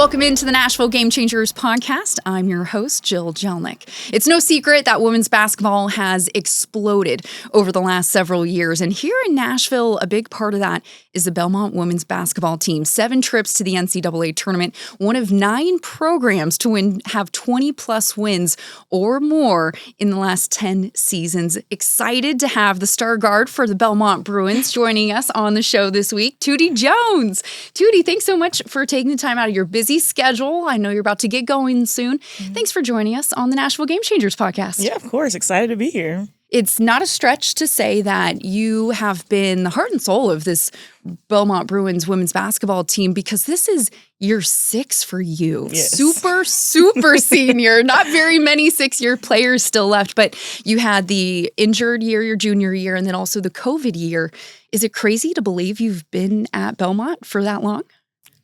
Welcome into the Nashville Game Changers podcast. I'm your host, Jill Jelnick. It's no secret that women's basketball has exploded over the last several years. And here in Nashville, a big part of that is the Belmont women's basketball team. 7 trips to the NCAA tournament, one of 9 programs to have 20-plus wins or more in the last 10 seasons. Excited to have the star guard for the Belmont Bruins joining us on the show this week, Tuti Jones. Tuti, thanks so much for taking the time out of your busy schedule. I know you're about to get going soon. Thanks for joining us on the Nashville Game Changers podcast. Yeah, of course. Excited to be here. It's not a stretch to say that you have been the heart and soul of this Belmont Bruins women's basketball team because this is year 6 for you. Yes. Super senior. Not very many 6-year players still left, but you had the injured year, your junior year, and then also the COVID year. Is it crazy to believe you've been at Belmont for that long?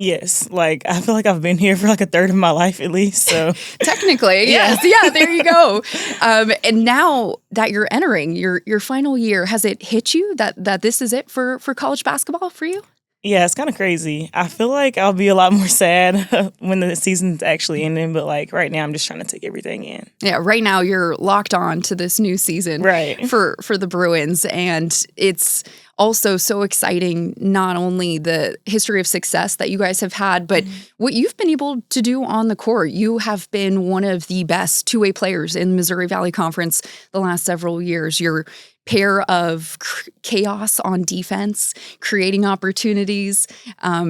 Yes. I feel like I've been here for a third of my life at least. So technically, yes. Yeah, there you go. And now that you're entering your final year, has it hit you that this is it for college basketball for you? Yeah, it's kind of crazy. I feel like I'll be a lot more sad when the season's actually ending, but right now I'm just trying to take everything in. Yeah, right now you're locked on to this new season for the Bruins, and it's also so exciting, not only the history of success that you guys have had, but what you've been able to do on the court. You have been one of the best two-way players in the Missouri Valley Conference the last several years. Your pair of chaos on defense, creating opportunities,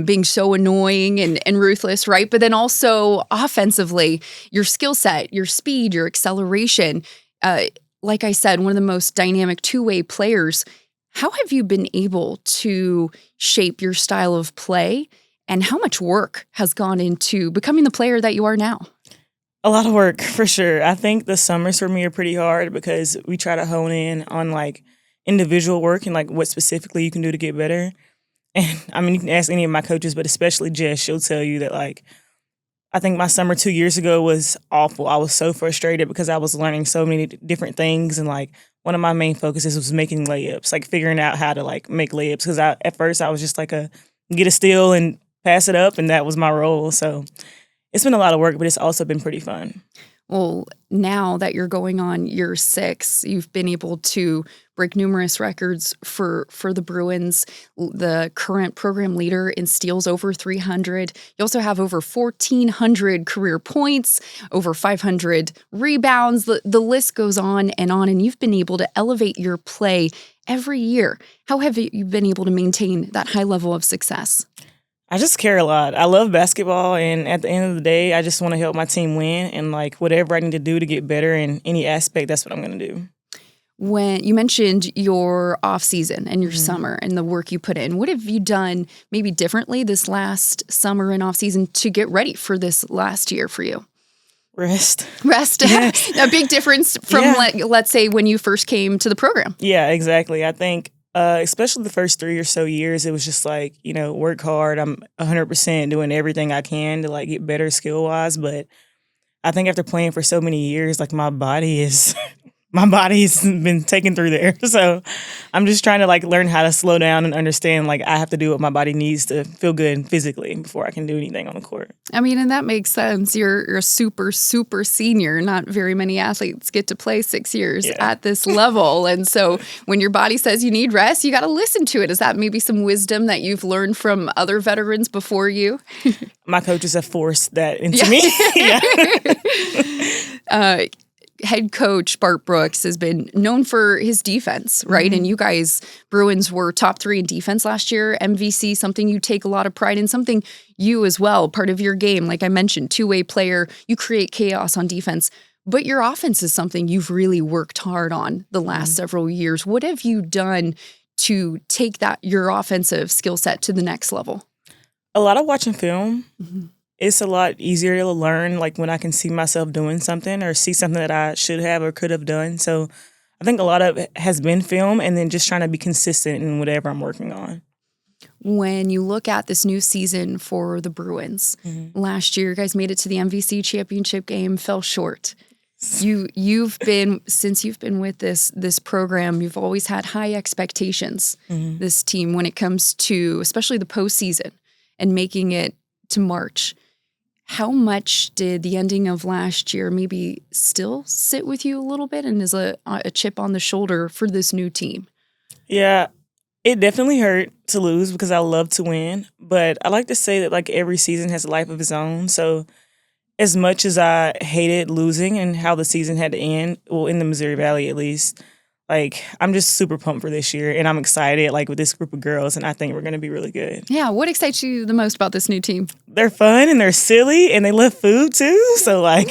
being so annoying and ruthless, right? But then also offensively, your skill set, your speed, your acceleration. Like I said, one of the most dynamic two-way players. How have you been able to shape your style of play, and how much work has gone into becoming the player that you are now? A lot of work, for sure. I think the summers for me are pretty hard because we try to hone in on individual work and what specifically you can do to get better. And I mean, you can ask any of my coaches, but especially Jess, she'll tell you that I think my summer 2 years ago was awful. I was so frustrated because I was learning so many different things, and one of my main focuses was making layups, figuring out how to make layups. Because at first I was just get a steal and pass it up, and that was my role. So it's been a lot of work, but it's also been pretty fun. Well, now that you're going on year 6, you've been able to break numerous records for the Bruins. The current program leader in steals, over 300. You also have over 1,400 career points, over 500 rebounds. The list goes on, and you've been able to elevate your play every year. How have you been able to maintain that high level of success? I just care a lot. I love basketball, and at the end of the day, I just want to help my team win, and whatever I need to do to get better in any aspect, that's what I'm going to do. When you mentioned your offseason and your summer and the work you put in, what have you done maybe differently this last summer and offseason to get ready for this last year for you? Rest. Yes. A big difference from, let's say, when you first came to the program. Yeah, exactly. I think especially the first 3 or so years, it was just work hard. I'm 100% doing everything I can to get better skill-wise. But I think after playing for so many years, my body's been taken through there. So I'm just trying to learn how to slow down and understand I have to do what my body needs to feel good physically before I can do anything on the court. I mean, and that makes sense. You're a super senior. Not very many athletes get to play 6 years at this level. And so when your body says you need rest, you got to listen to it. Is that maybe some wisdom that you've learned from other veterans before you? My coaches have forced that into me. Head coach Bart Brooks has been known for his defense, right? And you guys, Bruins, were top 3 in defense last year. MVC, something you take a lot of pride in, something you as well, part of your game. Like I mentioned, two-way player, you create chaos on defense. But your offense is something you've really worked hard on the last several years. What have you done to take your offensive skill set to the next level? A lot of watching film. It's a lot easier to learn when I can see myself doing something or see something that I should have or could have done. So I think a lot of it has been film and then just trying to be consistent in whatever I'm working on. When you look at this new season for the Bruins, last year you guys made it to the MVC Championship game, fell short. You've been, since you've been with this program, you've always had high expectations, this team, when it comes to especially the postseason and making it to March. How much did the ending of last year maybe still sit with you a little bit and is a chip on the shoulder for this new team? Yeah, it definitely hurt to lose because I love to win. But I like to say that like every season has a life of its own. So as much as I hated losing and how the season had to end, well, in the Missouri Valley at least, like, I'm just super pumped for this year, and I'm excited, like, with this group of girls, and I think we're going to be really good. Yeah, what excites you the most about this new team? They're fun, and they're silly, and they love food, too. So, like,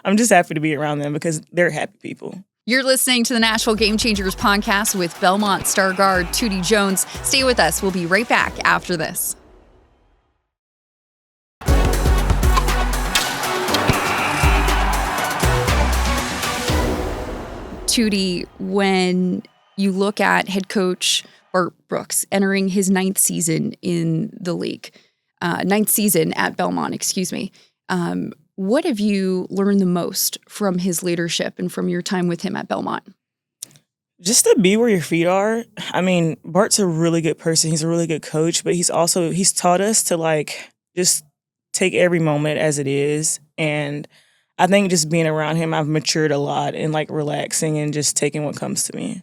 I'm just happy to be around them because they're happy people. You're listening to the Nashville Game Changers podcast with Belmont star guard Tuti Jones. Stay with us. We'll be right back after this. Tuti, when you look at head coach Bart Brooks entering his ninth season in the league, ninth season at Belmont, what have you learned the most from his leadership and from your time with him at Belmont? Just to be where your feet are. I mean, Bart's a really good person. He's a really good coach, but he's taught us to like just take every moment as it is. And I think just being around him, I've matured a lot and like relaxing and just taking what comes to me.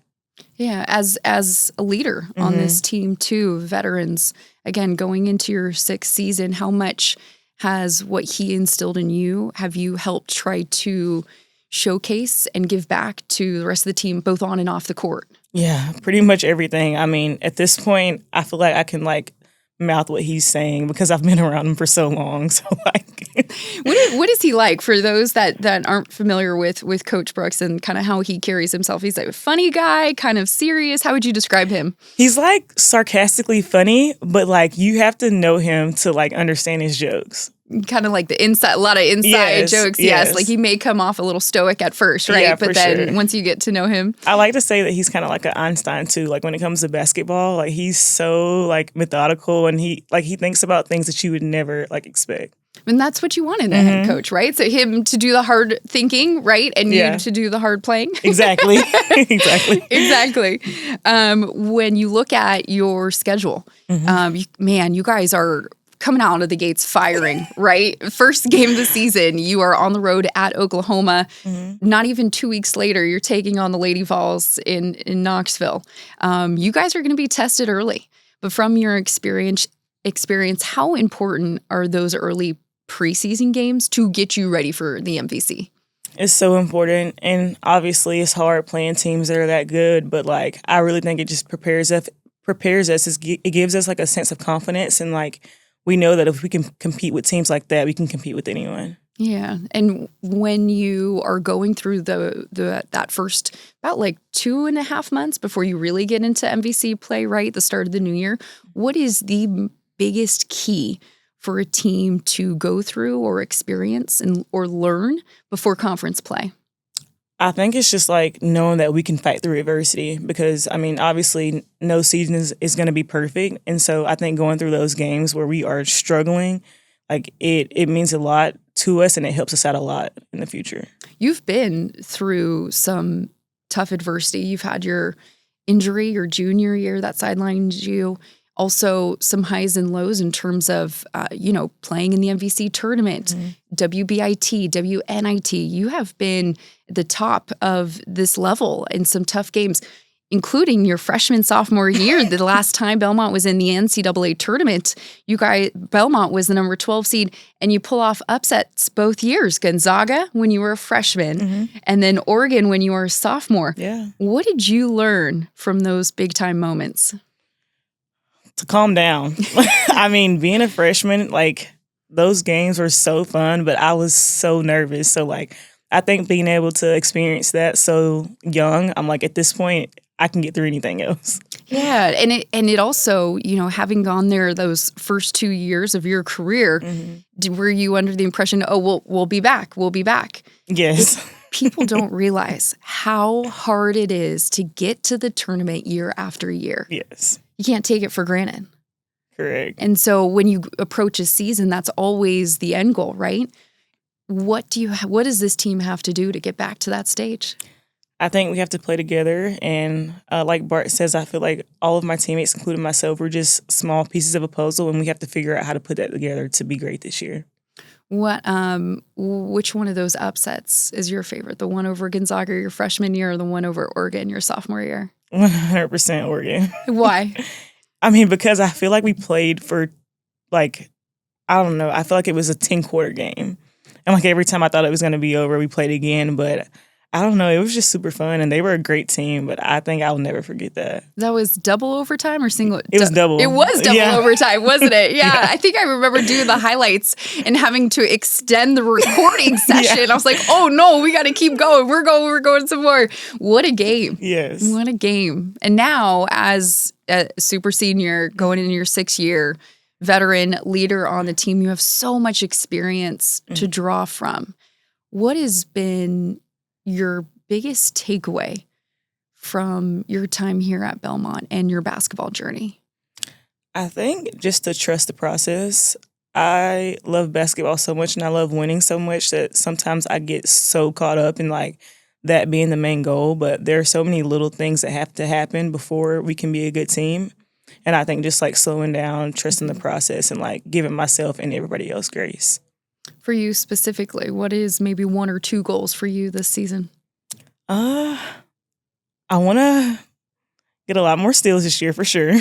Yeah, as a leader on this team too, veterans, again, going into your sixth season, how much has what he instilled in you, have you helped try to showcase and give back to the rest of the team, both on and off the court? Yeah, pretty much everything. I mean, at this point, I feel like I can like mouth what he's saying because I've been around him for so long. So like, what is he like for those that aren't familiar with Coach Brooks and kind of how he carries himself? He's like a funny guy, kind of serious. How would you describe him? He's like sarcastically funny, but like you have to know him to like understand his jokes. Kind of like a lot of inside jokes. Yes. Like he may come off a little stoic at first, right? Yeah, but then once you get to know him. I like to say that he's kind of like an Einstein too. Like when it comes to basketball, like he's so like methodical and he thinks about things that you would never like expect. And that's what you want in a head coach, right? So him to do the hard thinking, right? And you to do the hard playing. Exactly. Exactly. When you look at your schedule, you guys are coming out of the gates firing, right? First game of the season, you are on the road at Oklahoma. Not even 2 weeks later, you're taking on the Lady Vols in Knoxville. You guys are going to be tested early. But from your experience, how important are those early preseason games to get you ready for the MVC? It's so important. And obviously, it's hard playing teams that are that good. But like, I really think it just prepares us. It gives us like a sense of confidence and like, we know that if we can compete with teams like that, we can compete with anyone. Yeah. And when you are going through that first about like 2.5 months before you really get into MVC play, right, the start of the new year, what is the biggest key for a team to go through or experience or learn before conference play? I think it's just like knowing that we can fight through adversity because, I mean, obviously no season is going to be perfect. And so I think going through those games where we are struggling, like it means a lot to us and it helps us out a lot in the future. You've been through some tough adversity. You've had your injury your junior year that sidelined you. Also, some highs and lows in terms of, playing in the MVC tournament, WBIT, WNIT. You have been at the top of this level in some tough games, including your sophomore year. The last time Belmont was in the NCAA tournament, Belmont was the number 12 seed, and you pull off upsets both years. Gonzaga when you were a freshman, and then Oregon when you were a sophomore. Yeah. What did you learn from those big-time moments? To calm down. I mean, being a freshman, like, those games were so fun, but I was so nervous. So, like, I think being able to experience that so young, I'm like, at this point, I can get through anything else. Yeah, and it also, having gone there those first 2 years of your career, were you under the impression, we'll be back, we'll be back? Yes. People don't realize how hard it is to get to the tournament year after year. Yes. You can't take it for granted. Correct. And so when you approach a season, that's always the end goal, right? What does this team have to do to get back to that stage? I think we have to play together. And like Bart says, I feel like all of my teammates, including myself, we're just small pieces of a puzzle, and we have to figure out how to put that together to be great this year. Which one of those upsets is your favorite? The one over Gonzaga your freshman year or the one over Oregon your sophomore year? 100% Oregon. Why? I mean, because I feel like we played for, like, I don't know. I feel like it was a 10-quarter game. And, like, every time I thought it was going to be over, we played again. But I don't know. It was just super fun, and they were a great team. But I think I'll never forget that. That was double overtime or single? It was double. It was double overtime, wasn't it? Yeah. I think I remember doing the highlights and having to extend the recording session. I was like, oh, no, we got to keep going. We're going some more. What a game. Yes. What a game. And now, as a super senior going into your 6th year, veteran leader on the team, you have so much experience to draw from. What has been your biggest takeaway from your time here at Belmont and your basketball journey? I think just to trust the process. I love basketball so much and I love winning so much that sometimes I get so caught up in like that being the main goal, but there are so many little things that have to happen before we can be a good team. And I think just like slowing down, trusting the process, and like giving myself and everybody else grace. For you specifically, what is maybe 1 or 2 goals for you this season? I want to get a lot more steals this year for sure.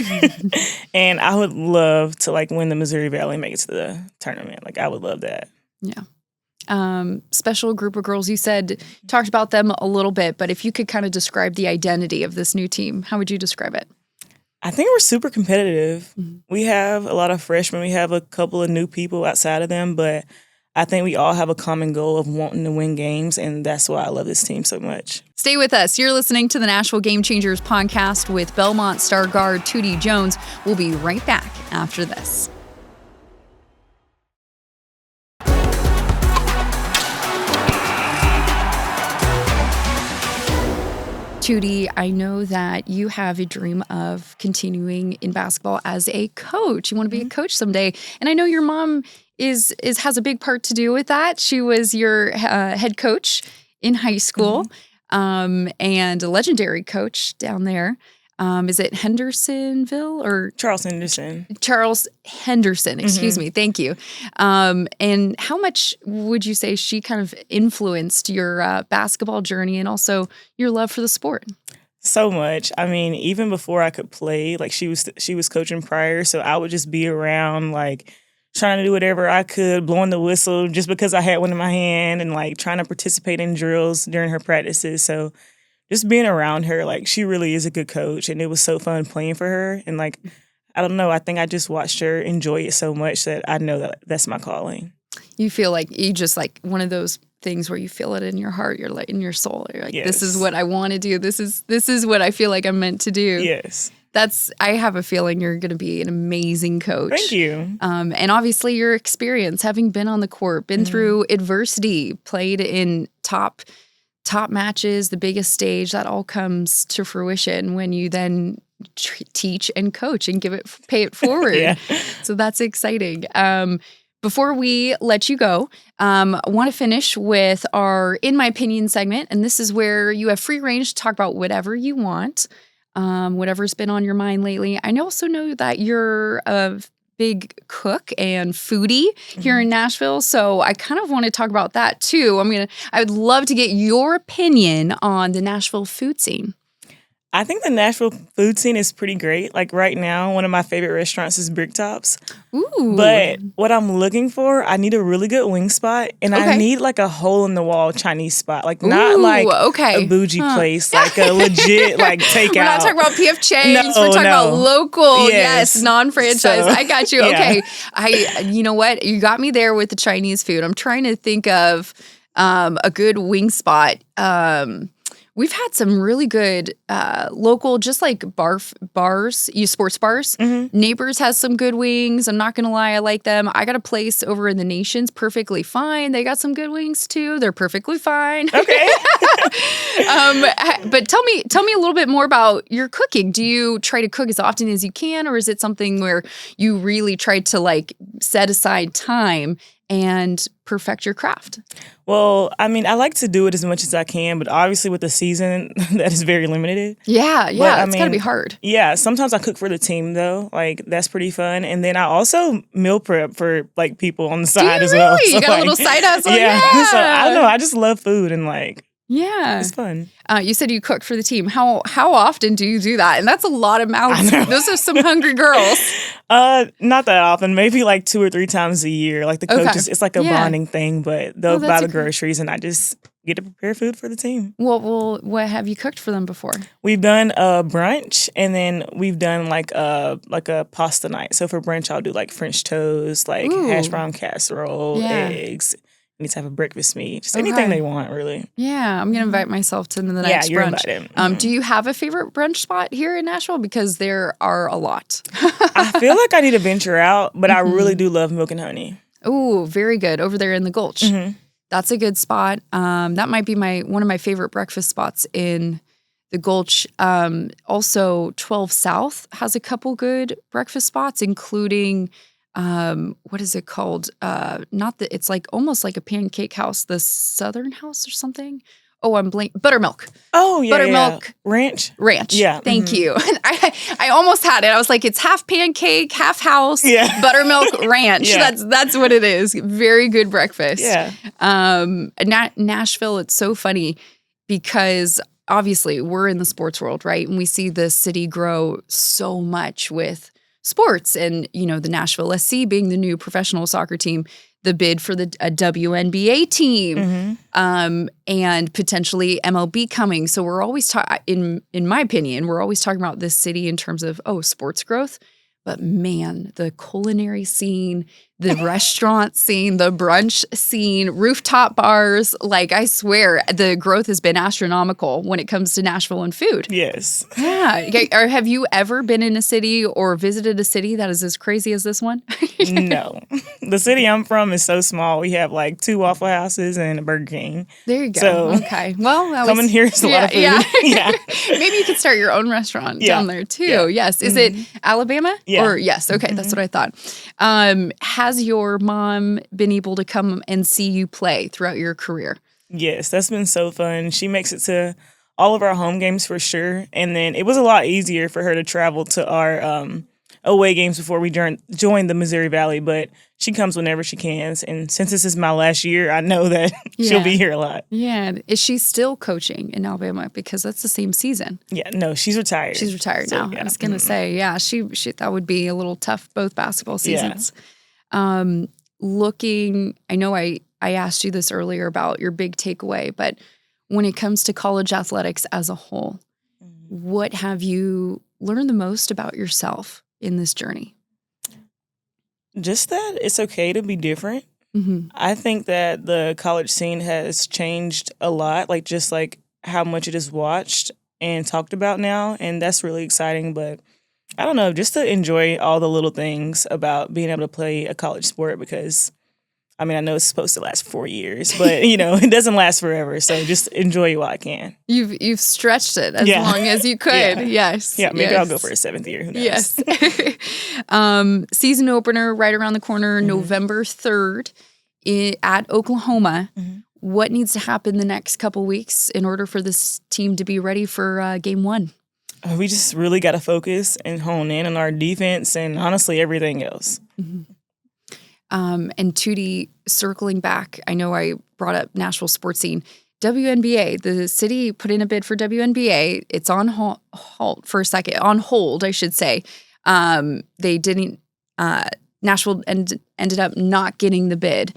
And I would love to like win the Missouri Valley and make it to the tournament. Like I would love that. Yeah. Special group of girls, you said, talked about them a little bit, but if you could kind of describe the identity of this new team, how would you describe it? I think we're super competitive. We have a lot of freshmen. We have a couple of new people outside of them, but I think we all have a common goal of wanting to win games, and that's why I love this team so much. Stay with us. You're listening to the Nashville Game Changers podcast with Belmont star guard Tuti Jones. We'll be right back after this. Tuti, I know that you have a dream of continuing in basketball as a coach. You want to be a coach someday. And I know your mom has a big part to do with that. She was your head coach in high school and a legendary coach down there. Is it Hendersonville or? Charles Henderson. Charles Henderson, excuse me. Thank you. And how much would you say she kind of influenced your basketball journey and also your love for the sport? So much. I mean, even before I could play, like she was coaching prior, so I would just be around like trying to do whatever I could, blowing the whistle just because I had one in my hand and like trying to participate in drills during her practices. So just being around her, like, she really is a good coach, and it was so fun playing for her. And, like, I don't know, I think I just watched her enjoy it so much that I know that that's my calling. You feel like you just, like, one of those things where you feel it in your heart, you're like, in your soul. You're like, This is what I want to do. This is what I feel like I'm meant to do. Yes. I have a feeling you're going to be an amazing coach. Thank you. And obviously your experience, having been on the court, been through adversity, played in top matches, the biggest stage, that all comes to fruition when you then teach and coach and pay it forward. Yeah. So that's exciting. Before we let you go, I want to finish with our In My Opinion segment. And this is where you have free range to talk about whatever you want, whatever's been on your mind lately. I also know that you're a big cook and foodie here in Nashville. So I kind of want to talk about that too. I would love to get your opinion on the Nashville food scene. I think the Nashville food scene is pretty great. Like right now, one of my favorite restaurants is Bricktops. Ooh. But what I'm looking for, I need a really good wing spot, and I need like a hole-in-the-wall Chinese spot. Like not a bougie place, like a legit like takeout. We're not talking about P.F. Chang's. We're talking about local, non-franchise. So, I got you. Okay. You know what? You got me there with the Chinese food. I'm trying to think of a good wing spot. We've had some really good local, just like bars, sports bars. Neighbors has some good wings. I'm not going to lie, I like them. I got a place over in the Nations, perfectly fine. They got some good wings too. They're perfectly fine. Okay. But tell me a little bit more about your cooking. Do you try to cook as often as you can, or is it something where you really try to like set aside time and perfect your craft? Well, I mean, I like to do it as much as I can, but obviously with the season, that is very limited. Yeah, it's got to be hard. Yeah, sometimes I cook for the team, though. Like, that's pretty fun. And then I also meal prep for, like, people on the side as well. You got a little side hustle? Yeah. So, I don't know. I just love food and, like, it's fun. You said you cooked for the team. How often do you do that? And that's a lot of mouths. Those are some hungry girls. Not that often. Maybe like 2 or 3 times a year. Like the coaches, it's like a bonding thing. But they'll buy the groceries, and I just get to prepare food for the team. Well, what have you cooked for them before? We've done a brunch, and then we've done like a pasta night. So for brunch, I'll do like French toast, like hash brown casserole, eggs. Any type of breakfast meat, just anything they want, really. Yeah, I'm going to invite myself to the next you're brunch. Invited. Do you have a favorite brunch spot here in Nashville? Because there are a lot. I feel like I need to venture out, but I really do love Milk and Honey. Oh, very good. Over there in the Gulch. That's a good spot. That might be one of my favorite breakfast spots in the Gulch. Also, 12 South has a couple good breakfast spots, including... what is it called? It's like almost like a pancake house, the Southern House or something. Oh, I'm blank. Buttermilk. Oh, yeah. Buttermilk. Yeah. Ranch. Yeah. Thank you. I almost had it. I was like, it's half pancake, half house, buttermilk ranch. That's what it is. Very good breakfast. Yeah. Nashville, it's so funny because obviously we're in the sports world, right? And we see the city grow so much with sports and, the Nashville SC being the new professional soccer team, the bid for a WNBA team, and potentially MLB coming. So we're always in my opinion, we're always talking about this city in terms of, sports growth. But man, the culinary scene, the restaurant scene, the brunch scene, rooftop bars, like I swear the growth has been astronomical when it comes to Nashville and food. Yes. Yeah. Or have you ever been in a city or visited a city that is as crazy as this one? No. The city I'm from is so small. We have like 2 Waffle Houses and a Burger King. There you go. So, okay. Well, coming here is a lot of food. Yeah. Maybe you could start your own restaurant down there too. Yeah. Yes. Is it Alabama? Yeah. Or yes. Okay. That's what I thought. Has your mom been able to come and see you play throughout your career? Yes. That's been so fun. She makes it to all of our home games for sure. And then it was a lot easier for her to travel to our away games before we joined the Missouri Valley, but she comes whenever she can. And since this is my last year, I know that she'll be here a lot. Yeah. Is she still coaching in Alabama? Because that's the same season. Yeah. No, she's retired. She's retired now. Yeah. I was going to say, she that would be a little tough, both basketball seasons. Yeah. I know I asked you this earlier about your big takeaway, but when it comes to college athletics as a whole, what have you learned the most about yourself in this journey? Just that it's okay to be different. I think that the college scene has changed a lot, just how much it is watched and talked about now, and that's really exciting. But I don't know, just to enjoy all the little things about being able to play a college sport because, I mean, I know it's supposed to last 4 years, but, it doesn't last forever. So just enjoy it while I can. You've stretched it as long as you could. Yes. Yeah, maybe I'll go for a 7th year. Who knows? Yes. Season opener right around the corner, November 3rd at Oklahoma. What needs to happen the next couple weeks in order for this team to be ready for game 1? We just really got to focus and hone in on our defense and honestly everything else. And Tuti, circling back, I know I brought up Nashville sports scene. WNBA, the city put in a bid for WNBA. It's on hold for a second, on hold, I should say. They didn't, Nashville ended up not getting the bid.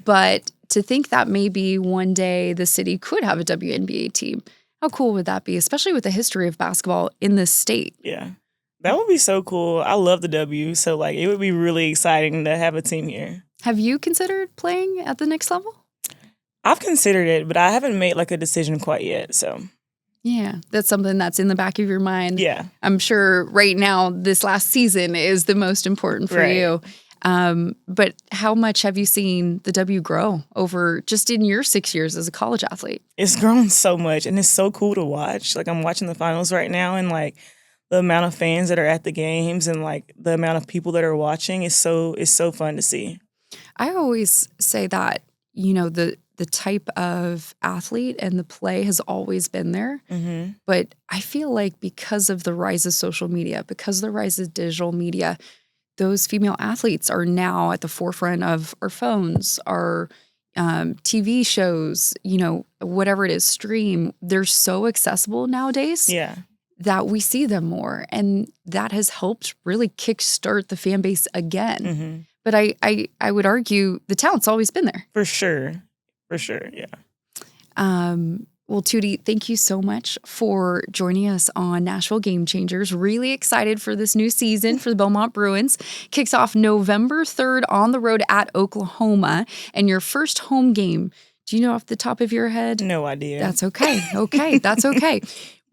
But to think that maybe one day the city could have a WNBA team, how cool would that be, especially with the history of basketball in this state? Yeah. That would be so cool. I love the W, so it would be really exciting to have a team here. Have you considered playing at the next level? I've considered it, but I haven't made a decision quite yet. So, yeah, that's something that's in the back of your mind. Yeah, I'm sure right now this last season is the most important for you. But how much have you seen the W grow over just in your 6 years as a college athlete? It's grown so much, and it's so cool to watch. I'm watching the finals right now, and the amount of fans that are at the games and the amount of people that are watching is so fun to see. I always say that, the type of athlete and the play has always been there. Mm-hmm. But I feel like because of the rise of social media, because of the rise of digital media, those female athletes are now at the forefront of our phones, our TV shows, whatever it is, stream. They're so accessible nowadays that we see them more. And that has helped really kickstart the fan base again. Mm-hmm. But I would argue the talent's always been there. For sure, yeah. Well, Tuti, thank you so much for joining us on Nashville Game Changers. Really excited for this new season for the Belmont Bruins. Kicks off November 3rd on the road at Oklahoma. And your first home game, do you know off the top of your head? No idea. That's okay. That's okay.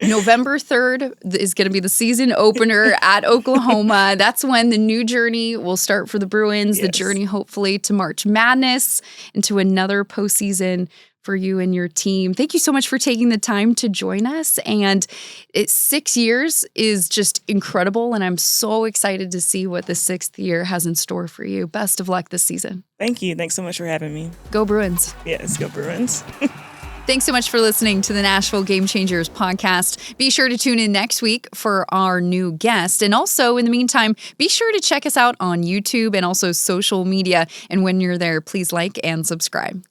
November 3rd is going to be the season opener at Oklahoma. That's when the new journey will start for the Bruins, the journey hopefully to March Madness and to another postseason for you and your team. Thank you so much for taking the time to join us. And 6 years is just incredible. And I'm so excited to see what the 6th year has in store for you. Best of luck this season. Thank you. Thanks so much for having me. Go Bruins. Yes, go Bruins. Thanks so much for listening to the Nashville Game Changers podcast. Be sure to tune in next week for our new guest. And also, in the meantime, be sure to check us out on YouTube and also social media. And when you're there, please like and subscribe.